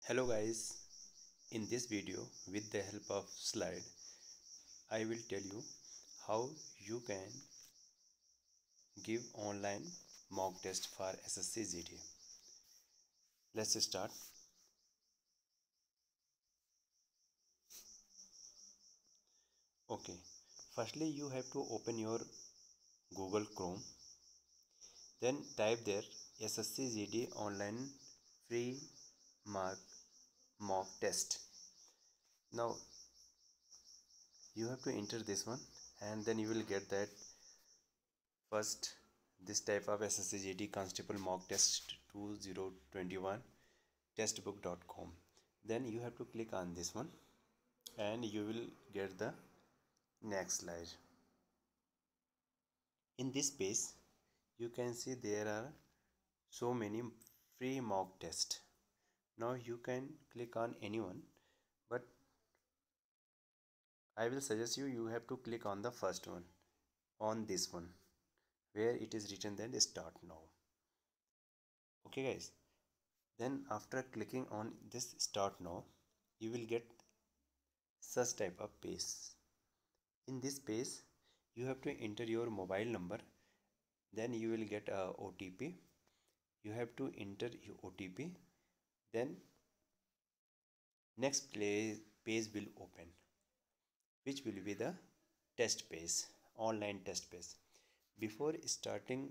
Hello guys, in this video with the help of slide I will tell you how you can give online mock test for SSC GT. Let's start. Okay, firstly you have to open your Google Chrome, then type there SSC GT online free mock test. Now you have to enter this one and then you will get that first this type of SSC GT Constable mock test 2021 testbook.com. Then you have to click on this one and you will get the next slide. In this page you can see there are so many free mock tests. Now you can click on anyone, but I will suggest you have to click on the first one, on this one where it is written then start now. Okay guys, then after clicking on this start now you will get such type of page. In this page you have to enter your mobile number, then you will get a OTP. You have to enter your OTP, then next page will open, which will be the test page, online test page. Before starting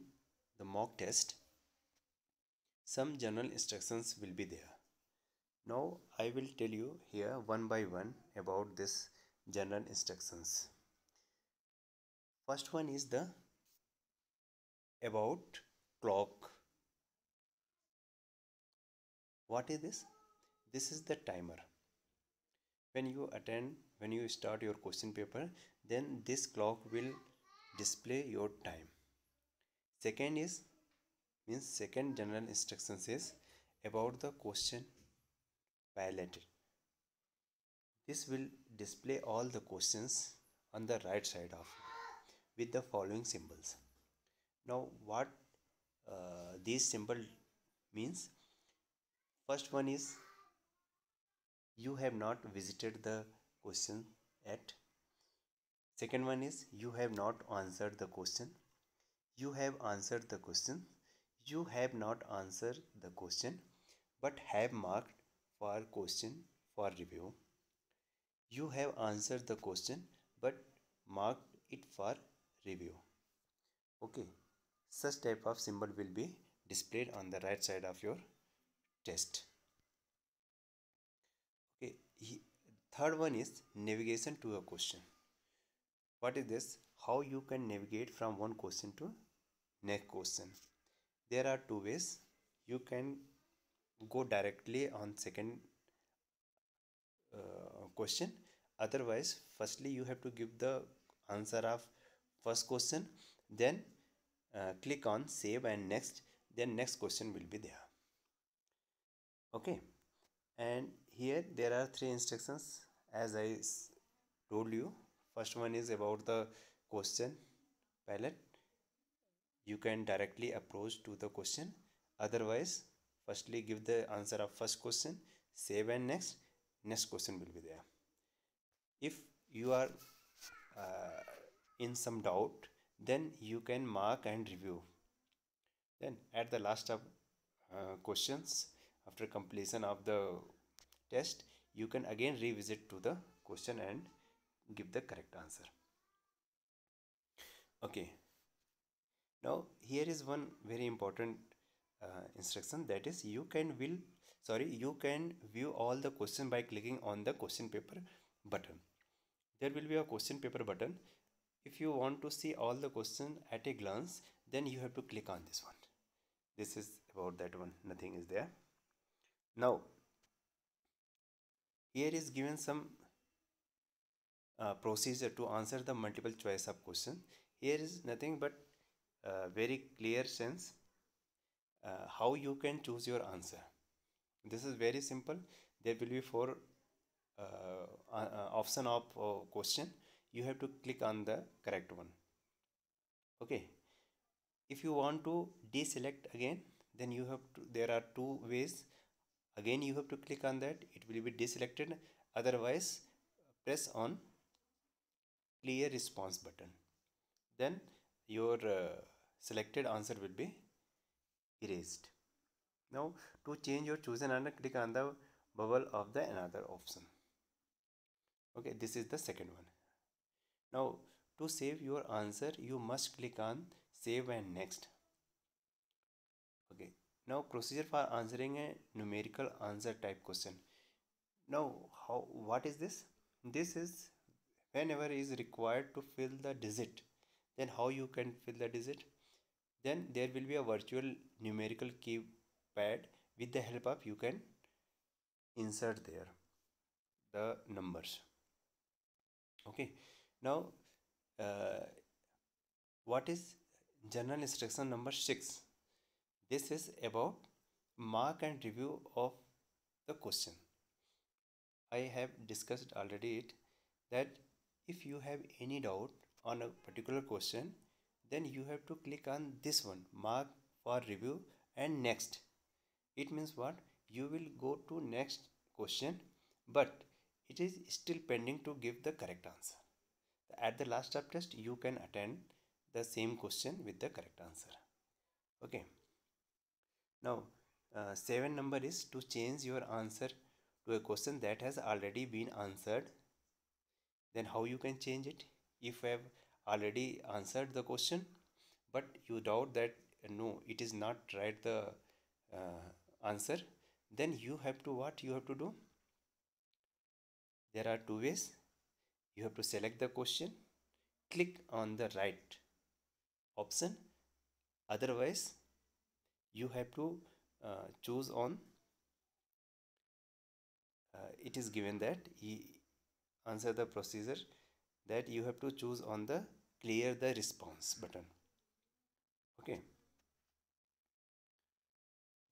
the mock test, some general instructions will be there. Now I will tell you here one by one about this general instructions. First one is the about clock. What is this? This is the timer. When you start your question paper, then this clock will display your time. Second is second general instructions is about the question palette. This will display all the questions on the right side of it with the following symbols. Now what these symbol means? First one is you have not visited the question yet. Second one is you have not answered the question. You have answered the question. You have not answered the question but have marked for question for review. You have answered the question but marked it for review. Okay, such type of symbol will be displayed on the right side of your test. Okay, third one is navigation to a question. What is this? How you can navigate from one question to next question. There are two ways. You can go directly on second question. Otherwise, firstly you have to give the answer of first question, then click on save and next, then next question will be there. Okay, and here there are three instructions as I told you. First one is about the question palette. You can directly approach to the question. Otherwise, firstly give the answer of first question, save and next question will be there. If you are in some doubt, then you can mark and review. Then at the last of questions, after completion of the test, you can again revisit to the question and give the correct answer. Okay, now here is one very important instruction, that is you can view all the question by clicking on the question paper button. There will be a question paper button. If you want to see all the question at a glance, then you have to click on this one. This is about that one, nothing is there. Now here is given some procedure to answer the multiple choice of question. Here is nothing but very clear sense how you can choose your answer. This is very simple. There will be four option of question. You have to click on the correct one. Okay, if you want to deselect again, then you have to, there are two ways. Again you have to click on that, it will be deselected, otherwise press on clear response button, then your selected answer will be erased. Now to change your chosen answer, click on the bubble of the another option. Okay, this is the second one. Now to save your answer you must click on save and next. Okay, now procedure for answering a numerical answer type question. Now what is this? This is whenever is required to fill the digit, then how you can fill the digit? Then there will be a virtual numerical keypad, with the help of you can insert there the numbers. Okay, now uh, what is general instruction number 6? This is about mark and review of the question. I have discussed already it, that if you have any doubt on a particular question, then you have to click on this one, mark for review and next. It means what? You will go to next question, but it is still pending to give the correct answer. At the last of test you can attend the same question with the correct answer. Okay, now 7 number is to change your answer to a question that has already been answered. Then how you can change it? If you have already answered the question but you doubt that no, it is not right the answer, then you have to, what you have to do? There are two ways. You have to select the question, click on the right option, otherwise you have to choose on it is given that answer the procedure, that you have to choose on the clear the response button. Okay,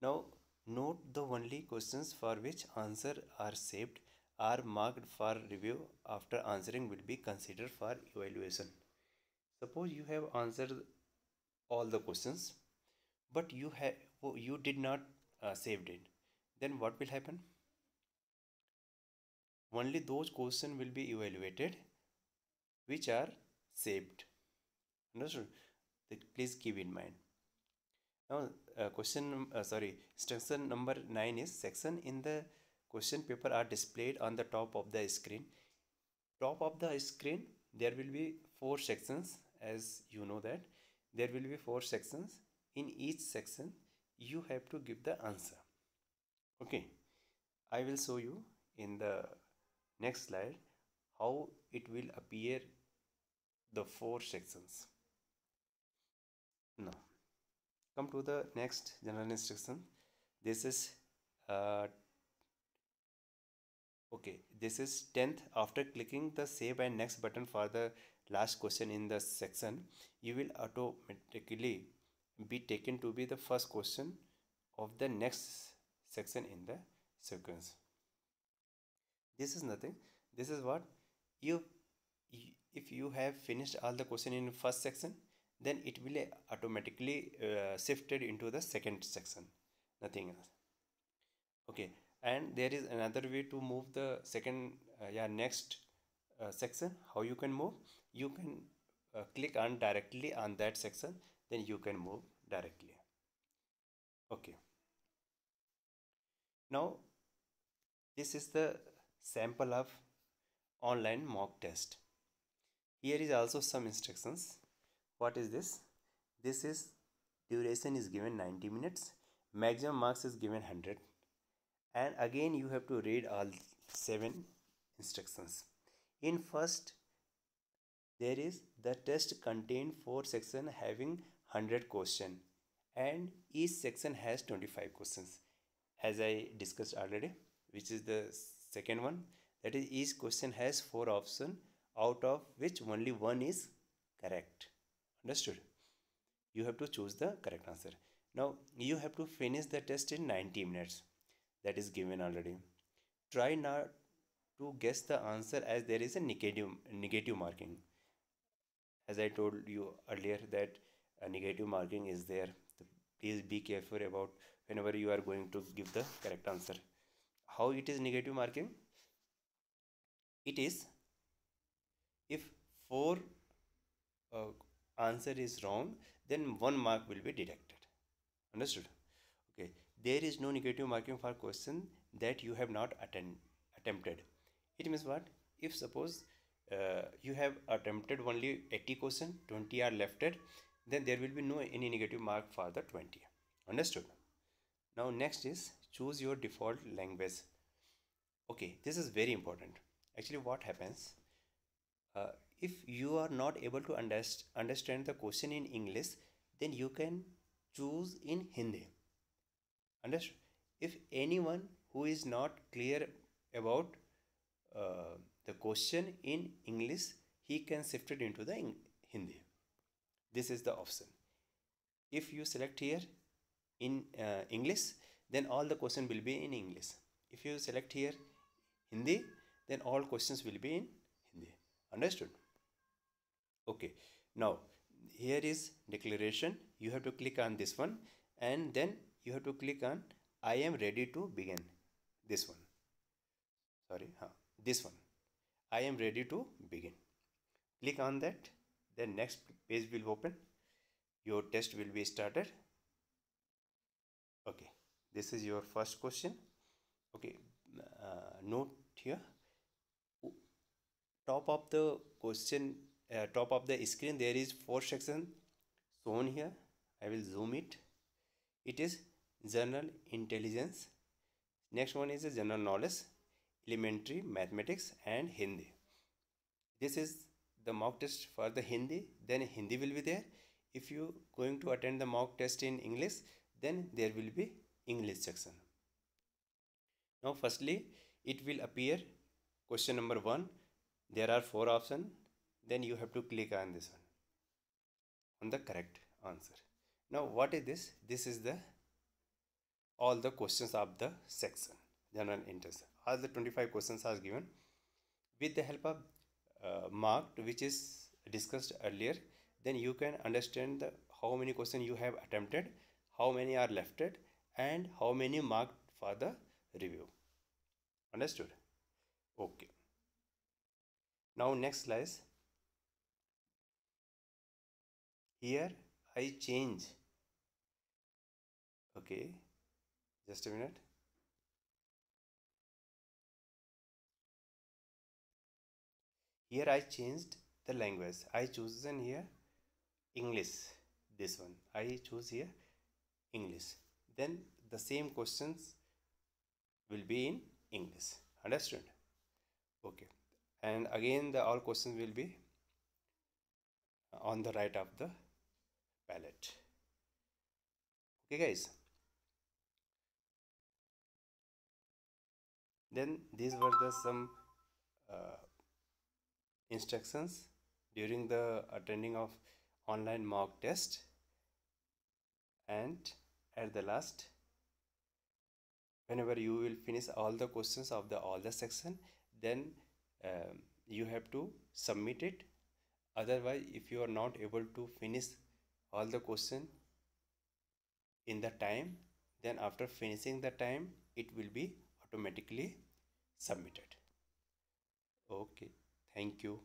now note the only questions for which answer are saved are marked for review after answering will be considered for evaluation. Suppose you have answered all the questions but you did not saved it, then what will happen? Only those questions will be evaluated which are saved. Understood? Please keep in mind. Now instruction number 9 is section in the question paper are displayed on the top of the screen. Top of the screen there will be 4 sections, as you know that there will be 4 sections. In each section you have to give the answer. Okay, I will show you in the next slide how it will appear the 4 sections. Now come to the next general instruction. This is okay, this is 10th. After clicking the save and next button for the last question in the section, you will automatically be taken to be the first question of the next section in the sequence. This is nothing. This is what you, if you have finished all the question in first section, then it will automatically shifted into the second section, nothing else. Okay, and there is another way to move the second next section. How you can move? You can click on directly on that section, then you can move directly. Okay, now this is the sample of online mock test. Here is also some instructions. What is this? This is duration is given 90 minutes, maximum marks is given 100, and again you have to read all 7 instructions. In first, there is the test contain 4 sections having 100 question, and each section has 25 questions, as I discussed already, which is the second one. That is, each question has 4 options, out of which only one is correct. Understood? You have to choose the correct answer. Now you have to finish the test in 90 minutes. That is given already. Try not to guess the answer, as there is a negative marking. As I told you earlier that a negative marking is there. So please be careful about whenever you are going to give the correct answer. how it is negative marking? It is if four answer is wrong, then 1 mark will be deducted. Understood? Okay, there is no negative marking for question that you have not attempted. It means what? If suppose you have attempted only 80 question, 20 are lefted, then there will be no any negative mark for the 20. Understood? Now next is choose your default language. Okay, this is very important. Actually, what happens uh, if you are not able to understand the question in English, then you can choose in Hindi. Understood? If anyone who is not clear about the question in English, he can shift it into the Hindi. This is the option. If you select here in English, then all the question will be in English. If you select here Hindi, then all questions will be in Hindi. Understood? Okay. Now here is declaration. You have to click on this one, and then you have to click on I am ready to begin. This one. Sorry, this one. I am ready to begin. Click on that. Then next page will open. Your test will be started. Okay, this is your first question. Okay, note here, top of the question, top of the screen, there is 4 sections shown here. I will zoom it. It is general intelligence. Next one is a general knowledge, elementary mathematics, and Hindi. This is the mock test for the Hindi. Then Hindi will be there. If you going to attend the mock test in English, then there will be English section. Now firstly, it will appear question number 1. There are 4 options. Then you have to click on this one, on the correct answer. Now what is this? This is the all the questions of the section, general interest. All the 25 questions are given with the help of marked, which is discussed earlier. Then you can understand the how many questions you have attempted, how many are lefted, and how many marked for the review. Understood? Okay. Now next slide. Here I change. Okay, just a minute. Here I changed the language. I chosen here English. This one I choose here English. Then the same questions will be in English. Understood? Okay. And again the all questions will be on the right of the palette. Okay guys. Then these were the some instructions during the attending of online mock test. And at the last, whenever you will finish all the questions of the all the section, then you have to submit it. Otherwise, if you are not able to finish all the question in the time, then after finishing the time, it will be automatically submitted. Okay, thank you.